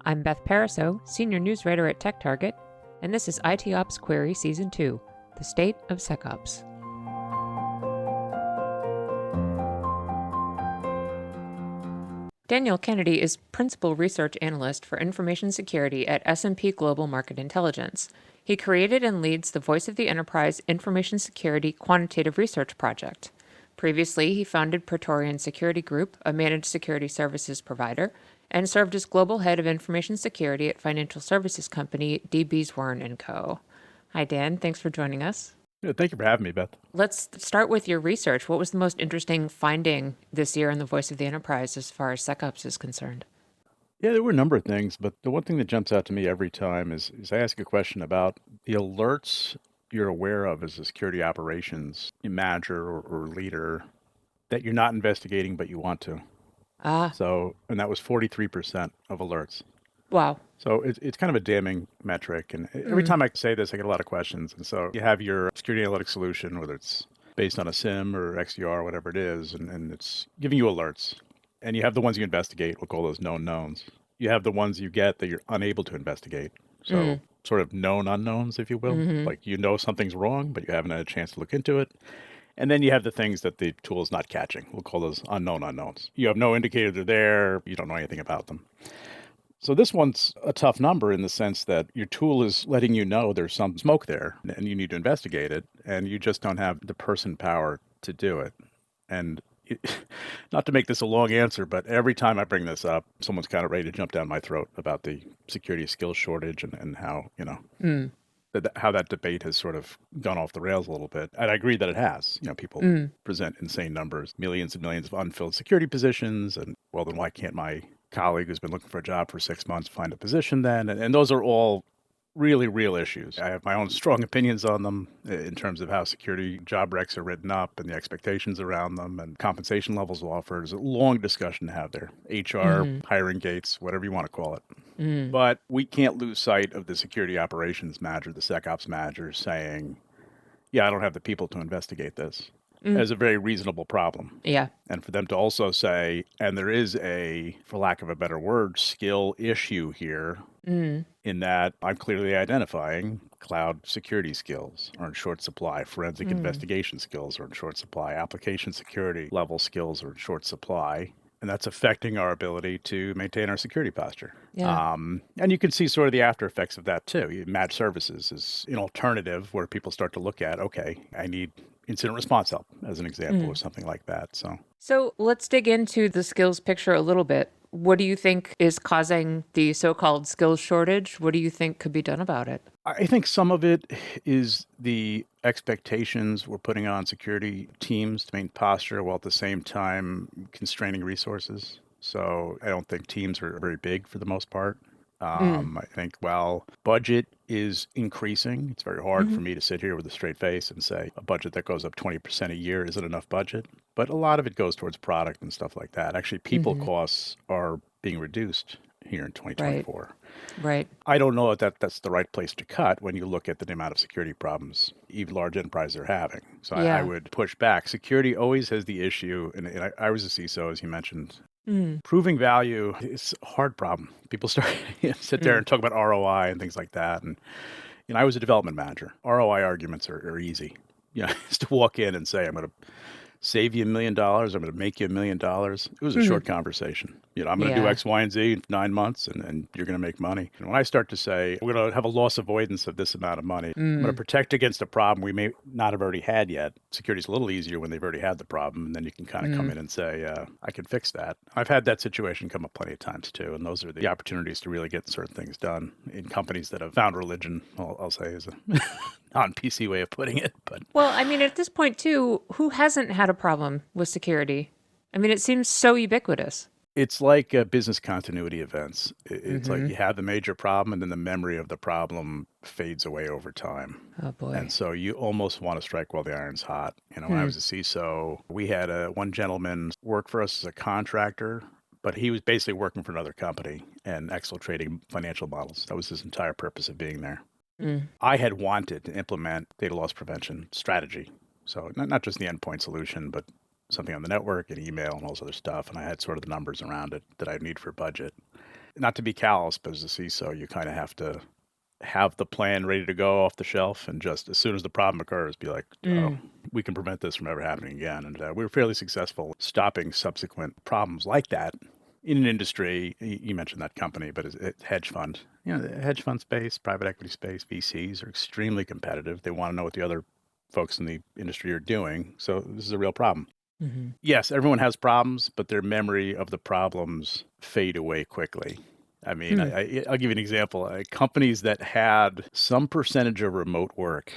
I'm Beth Pariseau, Senior News Writer at Tech Target, and this is IT Ops Query Season 2, The State of SecOps. Daniel Kennedy is Principal Research Analyst for Information Security at S&P Global Market Intelligence. He created and leads the Voice of the Enterprise Information Security Quantitative Research Project. Previously, he founded Praetorian Security Group, a managed security services provider, and served as Global Head of Information Security at financial services company DB Swern & Co. Hi, Dan. Thanks for joining us. Yeah, thank you for having me, Beth. Let's start with your research. What was the most interesting finding this year in the Voice of the Enterprise as far as SecOps is concerned? Yeah, there were a number of things, but the one thing that jumps out to me every time is I ask a question about the alerts you're aware of as a security operations manager or leader that you're not investigating, but you want to. And that was 43% of alerts. Wow. So it's kind of a damning metric. And every time I say this, I get a lot of questions. And so you have your security analytics solution, whether it's based on a SIM or XDR, whatever it is, and it's giving you alerts. And you have the ones you investigate, we'll call those known knowns. You have the ones you get that you're unable to investigate. So sort of known unknowns, if you will. Like you know something's wrong, but you haven't had a chance to look into it. And then you have the things that the tool is not catching. We'll call those unknown unknowns. You have no indicator they're there. You don't know anything about them. So this one's a tough number in the sense that your tool is letting you know there's some smoke there and you need to investigate it, and you just don't have the person power to do it. And not to make this a long answer, but every time I bring this up, someone's kind of ready to jump down my throat about the security skills shortage and how, how that debate has sort of gone off the rails a little bit. And I agree that it has. People present insane numbers, millions and millions of unfilled security positions. And well, then why can't my colleague who's been looking for a job for 6 months find a position then? And those are all really real issues. I have my own strong opinions on them in terms of how security job recs are written up and the expectations around them and compensation levels offered. There's a long discussion to have there. HR, hiring gates, whatever you want to call it. But we can't lose sight of the security operations manager, the SecOps manager, saying, yeah, I don't have the people to investigate this. As a very reasonable problem. Yeah. And for them to also say, and there is a, for lack of a better word, skill issue here in that I'm clearly identifying cloud security skills are in short supply, forensic investigation skills are in short supply, application security level skills are in short supply. And that's affecting our ability to maintain our security posture. Yeah. And you can see sort of the after effects of that too. Managed services is an alternative where people start to look at, okay, I need incident response help as an example or something like that. So let's dig into the skills picture a little bit. What do you think is causing the so-called skills shortage? What do you think could be done about it? I think some of it is the expectations we're putting on security teams to maintain posture while at the same time constraining resources. So I don't think teams are very big for the most part. I think while budget is increasing, it's very hard for me to sit here with a straight face and say a budget that goes up 20% a year isn't enough budget. But a lot of it goes towards product and stuff like that. Actually, people costs are being reduced here in 2024. Right. I don't know if that's the right place to cut when you look at the amount of security problems even large enterprises are having. So I would push back. Security always has the issue, and I was a CISO, as you mentioned. Proving value is a hard problem. People start sit there and talk about ROI and things like that. And I was a development manager. ROI arguments are easy. Just to walk in and say, I'm going to save you $1 million. I'm going to make you $1 million. It was a short conversation. I'm going to do X, Y, and Z in 9 months, and you're going to make money. And when I start to say, we're going to have a loss avoidance of this amount of money, I'm going to protect against a problem we may not have already had yet. Security is a little easier when they've already had the problem, and then you can kind of come in and say, I can fix that. I've had that situation come up plenty of times, too, and those are the opportunities to really get certain things done in companies that have found religion, I'll say, is a non-PC way of putting it. But well, I mean, at this point, too, who hasn't had a problem with security? I mean, it seems so ubiquitous. It's like business continuity events. It's like you have the major problem, and then the memory of the problem fades away over time. Oh, boy. And so you almost want to strike while the iron's hot. When I was a CISO, we had one gentleman work for us as a contractor, but he was basically working for another company and exfiltrating financial models. That was his entire purpose of being there. I had wanted to implement data loss prevention strategy. So not just the endpoint solution, but something on the network and email and all this other stuff. And I had sort of the numbers around it that I'd need for budget. not to be callous, but as a CISO, you kind of have to have the plan ready to go off the shelf and just as soon as the problem occurs, be like, oh, Mm. we can prevent this from ever happening again. And we were fairly successful stopping subsequent problems like that in an industry. You mentioned that company, but it's hedge fund. The hedge fund space, private equity space, VCs are extremely competitive. They want to know what the other folks in the industry are doing. So this is a real problem. Hmm. Yes, everyone has problems, but their memory of the problems fade away quickly. I mean, Hmm. I'll give you an example. Companies that had some percentage of remote work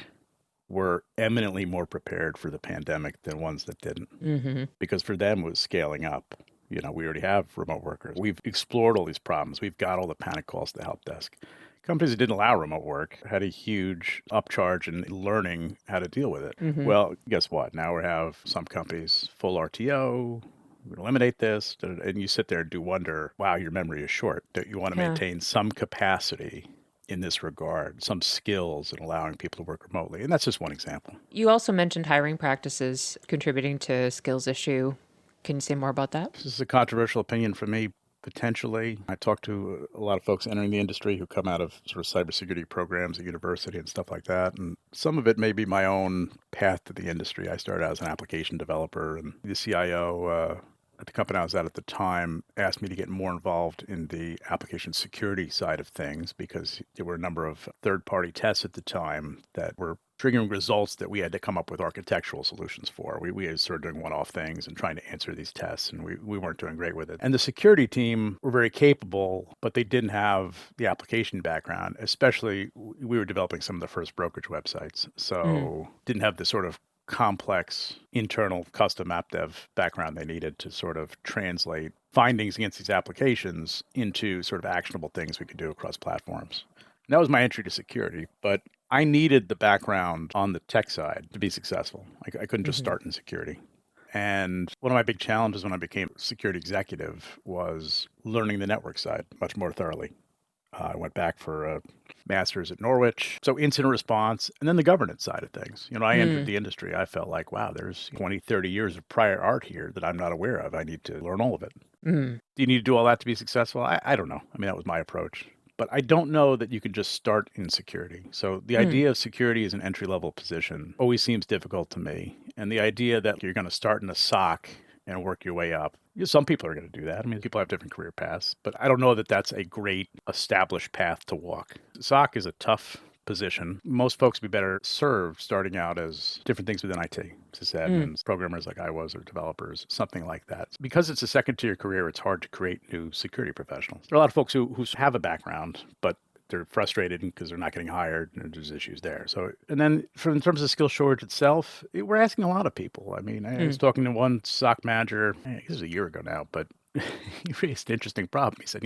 were eminently more prepared for the pandemic than ones that didn't, Hmm. because for them it was scaling up. We already have remote workers. We've explored all these problems. We've got all the panic calls to the help desk. Companies that didn't allow remote work had a huge upcharge in learning how to deal with it. Hmm. Well, guess what? Now we have some companies full RTO. We're going to eliminate this. And you sit there and do wonder, wow, your memory is short. Don't you want to Yeah. maintain some capacity in this regard, some skills in allowing people to work remotely? And that's just one example. You also mentioned hiring practices contributing to skills issue. Can you say more about that? This is a controversial opinion for me, potentially. I talk to a lot of folks entering the industry who come out of sort of cybersecurity programs at university and stuff like that. And some of it may be my own path to the industry. I started out as an application developer, and the CIO at the company I was at the time asked me to get more involved in the application security side of things because there were a number of third-party tests at the time that were triggering results that we had to come up with architectural solutions for. We had started doing one-off things and trying to answer these tests, and we weren't doing great with it. And the security team were very capable, but they didn't have the application background, especially we were developing some of the first brokerage websites. Mm. So didn't have the sort of complex internal custom app dev background they needed to sort of translate findings against these applications into sort of actionable things we could do across platforms. And that was my entry to security, but I needed the background on the tech side to be successful. I couldn't just Hmm. start in security. And one of my big challenges when I became a security executive was learning the network side much more thoroughly. I went back for a master's at Norwich. So incident response and then the governance side of things. I entered Mm. the industry. I felt like, wow, there's 20, 30 years of prior art here that I'm not aware of. I need to learn all of it. Mm. Do you need to do all that to be successful? I don't know. I mean, that was my approach. But I don't know that you can just start in security. So the Mm. idea of security as an entry-level position always seems difficult to me. And the idea that you're going to start in a SOC and work your way up. Some people are going to do that. I mean, people have different career paths, but I don't know that that's a great established path to walk. SOC is a tough position. Most folks would be better served starting out as different things within IT, Mm. sysadmins, programmers like I was, or developers, something like that. Because it's a second tier career, it's hard to create new security professionals. There are a lot of folks who have a background, but they're frustrated because they're not getting hired and there's issues there. So, and then in terms of skill shortage itself, we're asking a lot of people. I mean, I was Mm. talking to one SOC manager, this is a year ago now, but he raised an interesting problem. He said,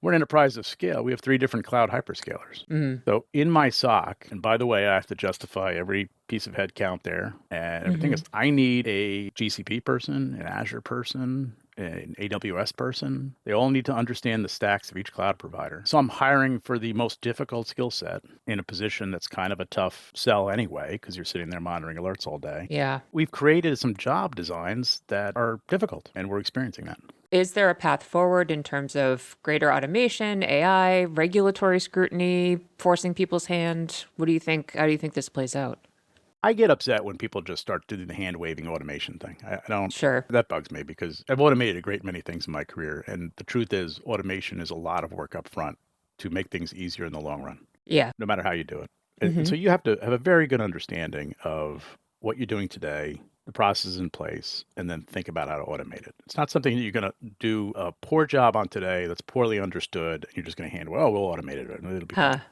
we're an enterprise of scale. We have 3 different cloud hyperscalers. Mm. So in my SOC, and by the way, I have to justify every piece of headcount there and everything Hmm. is, I need a GCP person, an Azure person, an AWS person. They all need to understand the stacks of each cloud provider. So I'm hiring for the most difficult skill set in a position that's kind of a tough sell anyway, because you're sitting there monitoring alerts all day. Yeah. We've created some job designs that are difficult, and we're experiencing that. Is there a path forward in terms of greater automation, AI, regulatory scrutiny, forcing people's hand? What do you think? How do you think this plays out? I get upset when people just start doing the hand waving automation thing. I don't, Sure. that bugs me because I've automated a great many things in my career. And the truth is, automation is a lot of work up front to make things easier in the long run, Yeah. no matter how you do it. And Hmm. so you have to have a very good understanding of what you're doing today, the processes in place, and then think about how to automate it. It's not something that you're going to do a poor job on today that's poorly understood. And you're just going to hand, well, we'll automate it and it'll be Huh. fine.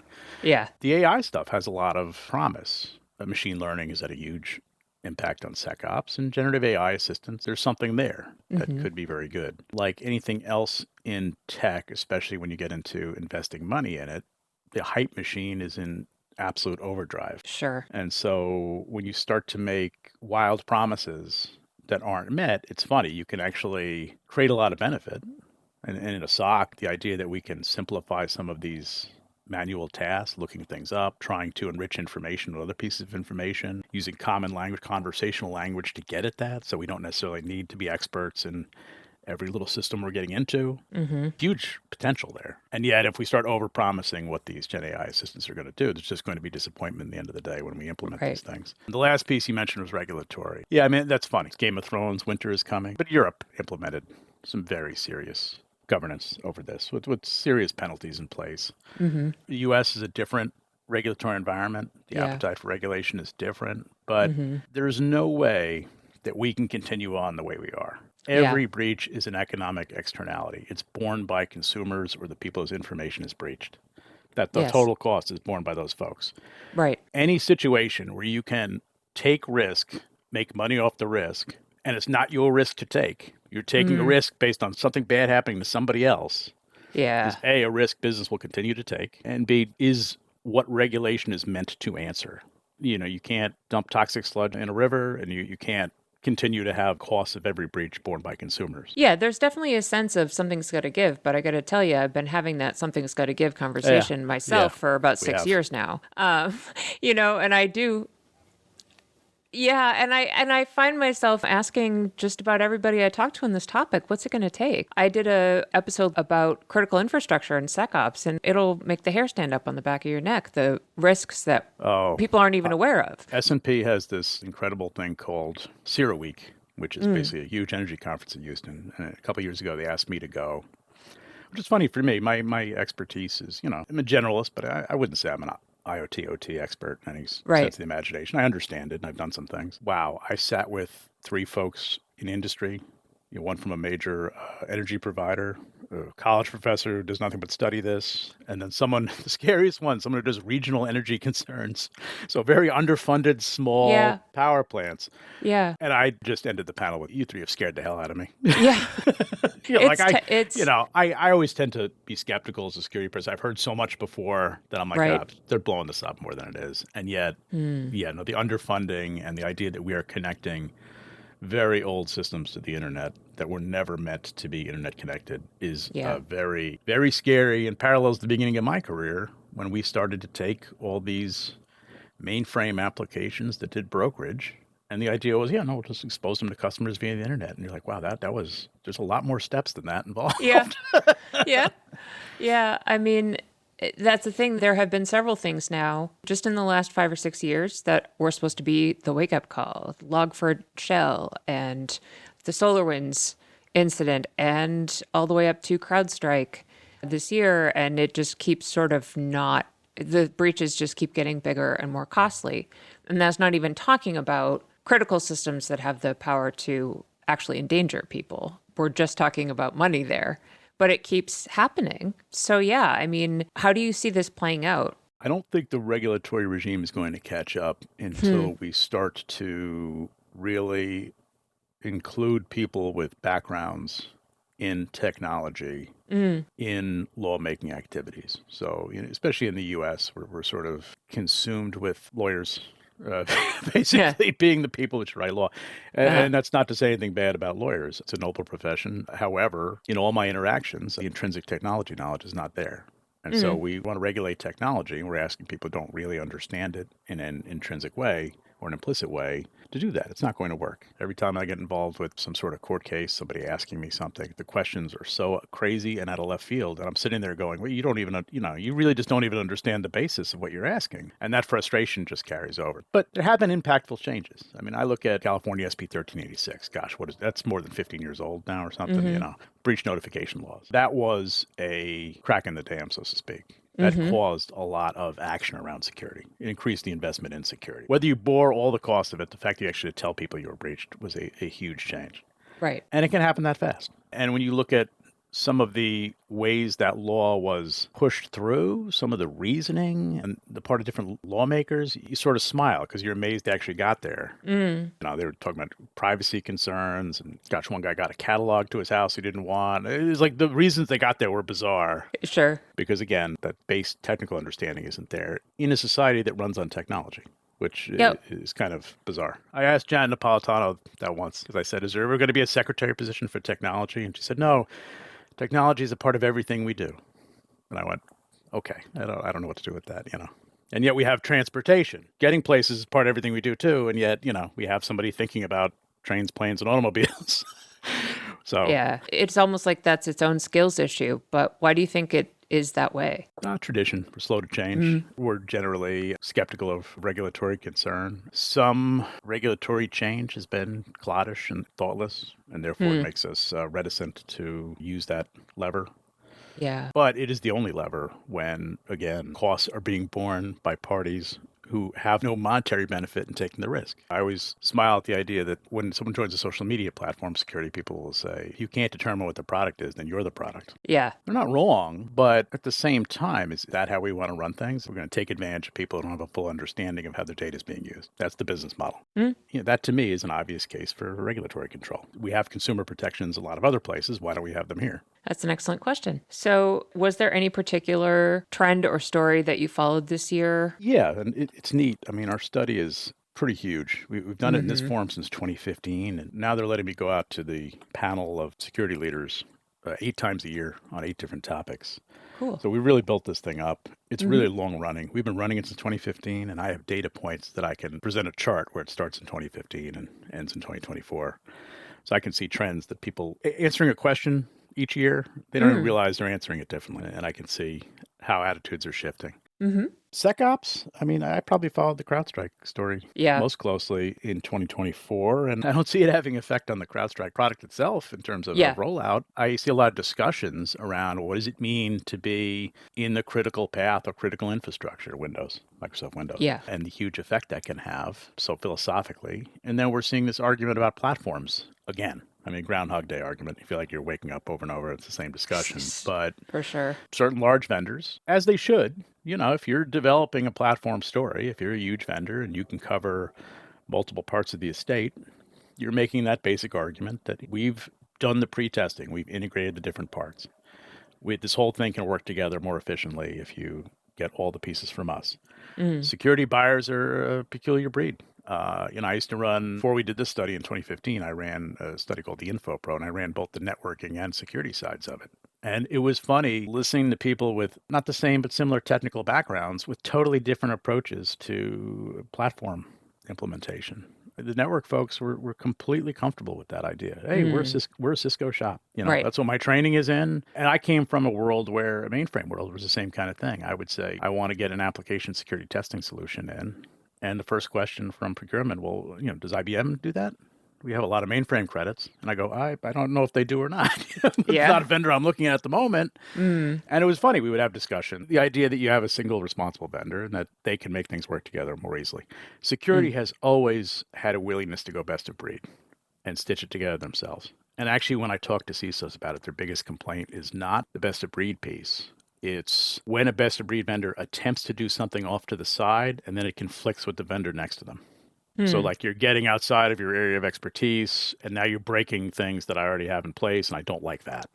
Yeah. The AI stuff has a lot of promise. Machine learning has had a huge impact on SecOps and generative AI assistants. There's something there that Hmm. could be very good. Like anything else in tech, especially when you get into investing money in it, the hype machine is in absolute overdrive. Sure. And so when you start to make wild promises that aren't met, it's funny. You can actually create a lot of benefit. And in a SOC, the idea that we can simplify some of these manual tasks, looking things up, trying to enrich information with other pieces of information, using common language, conversational language to get at that. So we don't necessarily need to be experts in every little system we're getting into. Mm-hmm. Huge potential there. And yet, if we start over-promising what these Gen AI assistants are going to do, there's just going to be disappointment at the end of the day when we implement these things. The last piece you mentioned was regulatory. Yeah, I mean, that's funny. Game of Thrones, winter is coming. But Europe implemented some very serious governance over this with serious penalties in place. Mm-hmm. The U.S. is a different regulatory environment. The appetite for regulation is different. But there's no way that we can continue on the way we are. Every breach is an economic externality. It's borne by consumers or the people whose information is breached. That the total cost is borne by those folks. Right. Any situation where you can take risk, make money off the risk, and it's not your risk to take. You're taking a risk based on something bad happening to somebody else. Is A, a risk business will continue to take, and B, is what regulation is meant to answer. You can't dump toxic sludge in a river, and you can't continue to have costs of every breach borne by consumers. Yeah, there's definitely a sense of something's got to give, but I got to tell you, I've been having that something's got to give conversation myself for about 6 years now. And I do. Yeah, and I find myself asking just about everybody I talk to on this topic, what's it going to take? I did a episode about critical infrastructure and SecOps, and it'll make the hair stand up on the back of your neck, the risks that people aren't even aware of. S&P has this incredible thing called Zero Week, which is basically a huge energy conference in Houston. And a couple of years ago, they asked me to go, which is funny for me. My expertise is, I'm a generalist, but I wouldn't say I'm an IoT, OT expert in any sense of the imagination. I understand it, and I've done some things. Wow, I sat with 3 folks in industry, one from a major energy provider, a college professor who does nothing but study this, and then someone, the scariest one, someone who does regional energy concerns. So very underfunded, small power plants. Yeah. And I just ended the panel with, you 3 have scared the hell out of me. Yeah. I always tend to be skeptical as a security person. I've heard so much before that I'm like, they're blowing this up more than it is. And yet, the underfunding and the idea that we are connecting very old systems to the internet that were never meant to be internet connected is very, very scary, and parallels the beginning of my career when we started to take all these mainframe applications that did brokerage. And the idea was, we'll just expose them to customers via the internet. And you're like, wow, there's a lot more steps than that involved. Yeah. I mean, that's the thing. There have been several things now, just in the last 5 or 6 years, that were supposed to be the wake-up call. Log4Shell and the SolarWinds incident, and all the way up to Crowdstrike this year. And it just keeps sort of not, the breaches just keep getting bigger and more costly. And that's not even talking about critical systems that have the power to actually endanger people. We're just talking about money there. But it keeps happening. So, I mean, how do you see this playing out? I don't think the regulatory regime is going to catch up until we start to really include people with backgrounds in technology in lawmaking activities. So, especially in the U.S., we're sort of consumed with lawyers basically being the people that should write law. And that's not to say anything bad about lawyers. It's a noble profession. However, in all my interactions, the intrinsic technology knowledge is not there. And so we want to regulate technology, and we're asking people who don't really understand it in an intrinsic way or an implicit way to do that. It's not going to work. Every time I get involved with some sort of court case, somebody asking me something, the questions are so crazy and out of left field, and I'm sitting there going, well, you don't even, you really just don't even understand the basis of what you're asking. And that frustration just carries over. But there have been impactful changes. I mean, I look at California SB 1386. Gosh, that's more than 15 years old now or something, breach notification laws. That was a crack in the dam, so to speak. That caused a lot of action around security. It increased the investment in security. Whether you bore all the cost of it, the fact that you actually tell people you were breached was a huge change. Right. And it can happen that fast. And when you look at some of the ways that law was pushed through, some of the reasoning and the part of different lawmakers, you sort of smile because you're amazed they actually got there. They were talking about privacy concerns, and gosh, one guy got a catalog to his house he didn't want. It was like the reasons they got there were bizarre. Sure. Because again, that base technical understanding isn't there in a society that runs on technology, which is kind of bizarre. I asked Jan Napolitano that once because I said, is there ever going to be a secretary position for technology? And she said, no. Technology is a part of everything we do. And I went, okay, I don't know what to do with that, And yet we have transportation. Getting places is part of everything we do too. And yet, we have somebody thinking about trains, planes, and automobiles. So Yeah. It's almost like that's its own skills issue. But why do you think it is that way? tradition, we're slow to change. We're generally skeptical of regulatory concern. Some regulatory change has been cloddish and thoughtless, and therefore it makes us reticent to use that lever. Yeah. But it is the only lever when, again, costs are being borne by parties who have no monetary benefit in taking the risk. I always smile at the idea that when someone joins a social media platform, security people will say, if you can't determine what the product is, then you're the product. Yeah. They're not wrong, but at the same time, is that how we want to run things? We're going to take advantage of people who don't have a full understanding of how their data is being used. That's the business model. That to me is an obvious case for regulatory control. We have consumer protections a lot of other places. Why don't we have them here? That's an excellent question. So, was there any particular trend or story that you followed this year? Yeah, and it's neat. I mean, our study is pretty huge. We've done it in this form since 2015, and now they're letting me go out to the panel of security leaders 8 times a year on 8 different topics. Cool. So we really built this thing up. It's really long running. We've been running it since 2015, and I have data points that I can present a chart where it starts in 2015 and ends in 2024. So I can see trends that people answering a question each year, they don't even realize they're answering it differently, and I can see how attitudes are shifting. SecOps, I mean, I probably followed the Crowdstrike story Yeah. most closely in 2024, and I don't see it having effect on the Crowdstrike product itself in terms of Yeah. a rollout. I see a lot of discussions around what does it mean to be in the critical path of critical infrastructure, Windows, Microsoft Windows, Yeah. and the huge effect that can have, so philosophically. And then we're seeing this argument about platforms again. I mean, Groundhog Day argument. You feel like you're waking up over and over. It's the same discussion. But For sure. certain large vendors, as they should, if you're developing a platform story, if you're a huge vendor and you can cover multiple parts of the estate, you're making that basic argument that we've done the pre-testing. We've integrated the different parts. This whole thing can work together more efficiently if you get all the pieces from us. Security buyers are a peculiar breed. I used to run, before we did this study in 2015, I ran a study called the InfoPro, and I ran both the networking and security sides of it. And it was funny listening to people with not the same, but similar technical backgrounds with totally different approaches to platform implementation. The network folks were completely comfortable with that idea. Hey, we're a Cisco shop. Right. That's what my training is in. And I came from a world where a mainframe world was the same kind of thing. I would say, I want to get an application security testing solution in. And the first question from procurement, well, does IBM do that? We have a lot of mainframe credits. And I go, I don't know if they do or not. It's not a vendor I'm looking at the moment. And it was funny. We would have discussion. The idea that you have a single responsible vendor and that they can make things work together more easily. Security has always had a willingness to go best of breed and stitch it together themselves. And actually, when I talk to CISOs about it, their biggest complaint is not the best of breed piece. It's when a best of breed vendor attempts to do something off to the side and then it conflicts with the vendor next to them. So like you're getting outside of your area of expertise and now you're breaking things that I already have in place and I don't like that.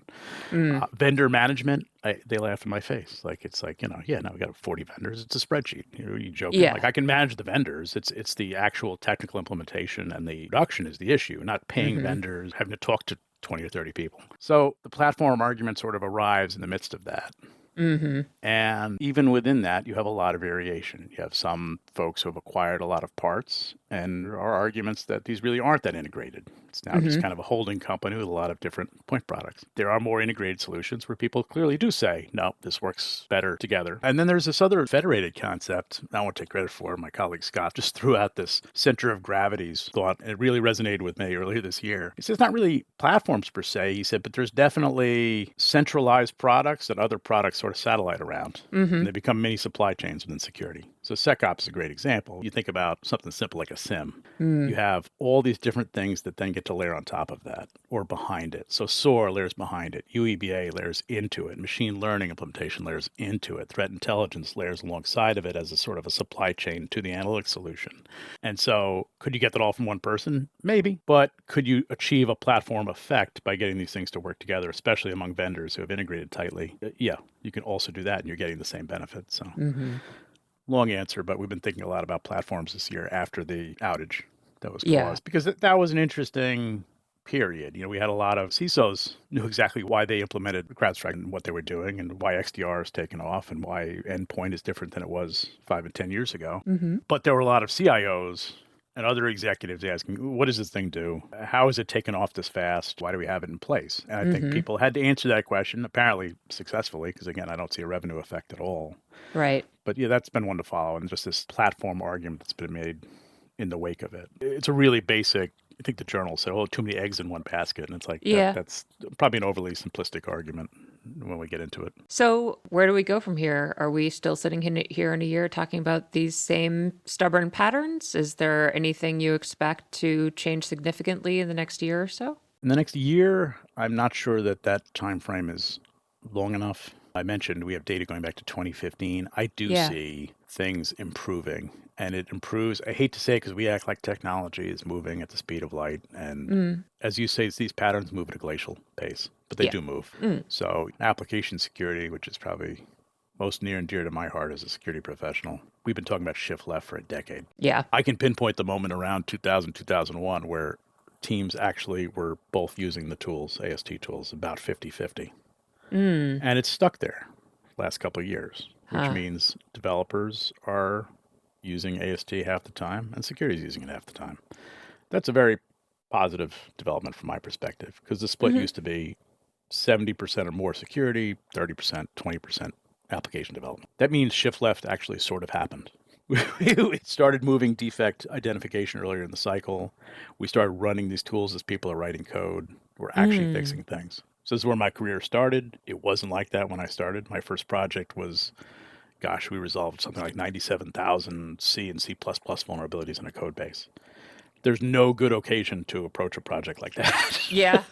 Vendor management, they laugh in my face. Like, it's like, now we got 40 vendors. It's a spreadsheet. You joking. Yeah. Like, I can manage the vendors. It's the actual technical implementation and the production is the issue, not paying vendors, having to talk to 20 or 30 people. So the platform argument sort of arrives in the midst of that. And even within that, you have a lot of variation. You have some folks who have acquired a lot of parts, and there are arguments that these really aren't that integrated. It's now just kind of a holding company with a lot of different point products. There are more integrated solutions where people clearly do say, no, this works better together. And then there's this other federated concept I won't take credit for. My colleague Scott just threw out this center of gravities thought, and it really resonated with me earlier this year. He said it's not really platforms per se, he said, but there's definitely centralized products and other products sort of satellite around. And they become mini supply chains within security. So SecOps is a great example. You think about something simple like a SIM. You have all these different things that then get to layer on top of that or behind it. So SOAR layers behind it, UEBA layers into it, machine learning implementation layers into it, threat intelligence layers alongside of it as a sort of a supply chain to the analytics solution. And so could you get that all from one person? Maybe. But could you achieve a platform effect by getting these things to work together, especially among vendors who have integrated tightly? Yeah, you can also do that and you're getting the same benefit. So long answer, but we've been thinking a lot about platforms this year after the outage that was caused, because that was an interesting period. We had a lot of CISOs knew exactly why they implemented Crowdstrike and what they were doing and why XDR has taken off and why endpoint is different than it was 5 and 10 years ago. But there were a lot of CIOs and other executives asking, what does this thing do? How is it taken off this fast? Why do we have it in place? And I think people had to answer that question, apparently successfully, because again, I don't see a revenue effect at all. Right. But yeah, that's been one to follow, and just this platform argument that's been made in the wake of it. It's a really basic, I think the journal said, too many eggs in one basket. And it's like, Yeah. that's probably an overly simplistic argument when we get into it. So where do we go from here? Are we still sitting here in a year talking about these same stubborn patterns? Is there anything you expect to change significantly in the next year or so? In the next year, I'm not sure that time frame is long enough. I mentioned we have data going back to 2015. I do see things improving, and it improves. I hate to say it because we act like technology is moving at the speed of light. And as you say, these patterns move at a glacial pace, but they do move. So application security, which is probably most near and dear to my heart as a security professional, we've been talking about shift left for a decade. Yeah. I can pinpoint the moment around 2000, 2001 where teams actually were both using the tools, AST tools, about 50-50. And it's stuck there last couple of years, which means developers are using AST half the time and security is using it half the time. That's a very positive development from my perspective, because the split used to be 70% or more security, 30%, 20% application development. That means shift left actually sort of happened. We started moving defect identification earlier in the cycle. We started running these tools as people are writing code. We're actually fixing things. So this is where my career started. It wasn't like that when I started. My first project was, we resolved something like 97,000 C and C++ vulnerabilities in a code base. There's no good occasion to approach a project like that. Yeah.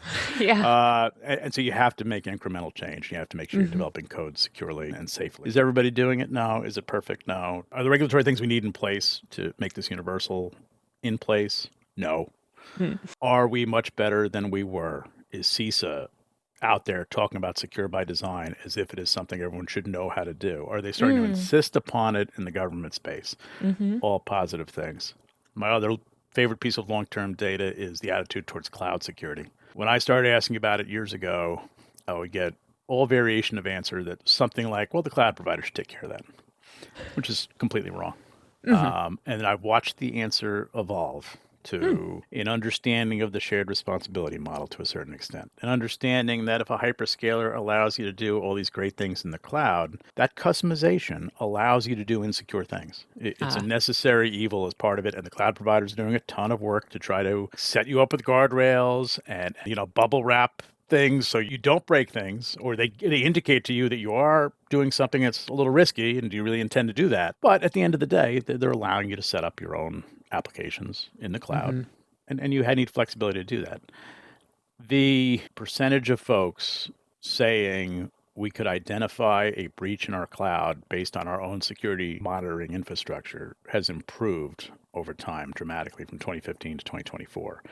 And so you have to make incremental change. You have to make sure you're developing code securely and safely. Is everybody doing it? No. Is it perfect? No. Are the regulatory things we need in place to make this universal in place? No. Are we much better than we were? Is CISA out there talking about secure by design as if it is something everyone should know how to do? Are they starting to insist upon it in the government space? All positive things. My other favorite piece of long-term data is the attitude towards cloud security. When I started asking about it years ago, I would get all variation of answer that something like, well, the cloud provider should take care of that, which is completely wrong. And I've watched the answer evolve to an understanding of the shared responsibility model to a certain extent. An understanding that if a hyperscaler allows you to do all these great things in the cloud, that customization allows you to do insecure things. It's a necessary evil as part of it, and the cloud provider is doing a ton of work to try to set you up with guardrails and, bubble wrap things so you don't break things, or they indicate to you that you are doing something that's a little risky, and do you really intend to do that? But at the end of the day, they're allowing you to set up your own applications in the cloud, and you need flexibility to do that. The percentage of folks saying we could identify a breach in our cloud based on our own security monitoring infrastructure has improved over time dramatically from 2015 to 2024.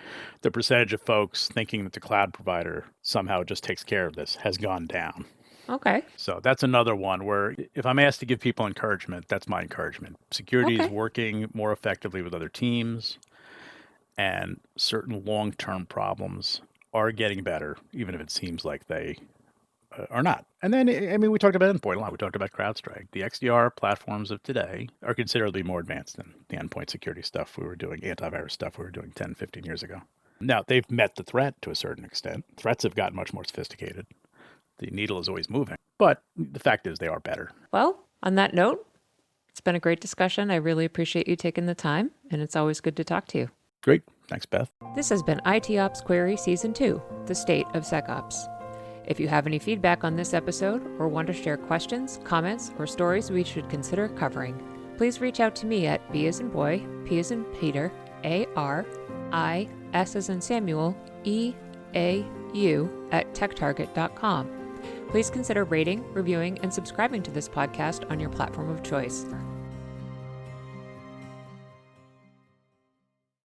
The percentage of folks thinking that the cloud provider somehow just takes care of this has gone down. Okay. So that's another one where if I'm asked to give people encouragement, that's my encouragement. Security is working more effectively with other teams, and certain long-term problems are getting better, even if it seems like they are not. And then, we talked about endpoint a lot. We talked about Crowdstrike. The XDR platforms of today are considerably more advanced than the endpoint security stuff we were doing, antivirus stuff we were doing 10, 15 years ago. Now, they've met the threat to a certain extent. Threats have gotten much more sophisticated. The needle is always moving, but the fact is they are better. Well, on that note, it's been a great discussion. I really appreciate you taking the time, and it's always good to talk to you. Great. Thanks, Beth. This has been IT Ops Query Season 2, The State of SecOps. If you have any feedback on this episode or want to share questions, comments, or stories we should consider covering, please reach out to me at B as in boy, P as in Peter, A-R, I, S as in Samuel, E-A-U at techtarget.com. Please consider rating, reviewing, and subscribing to this podcast on your platform of choice.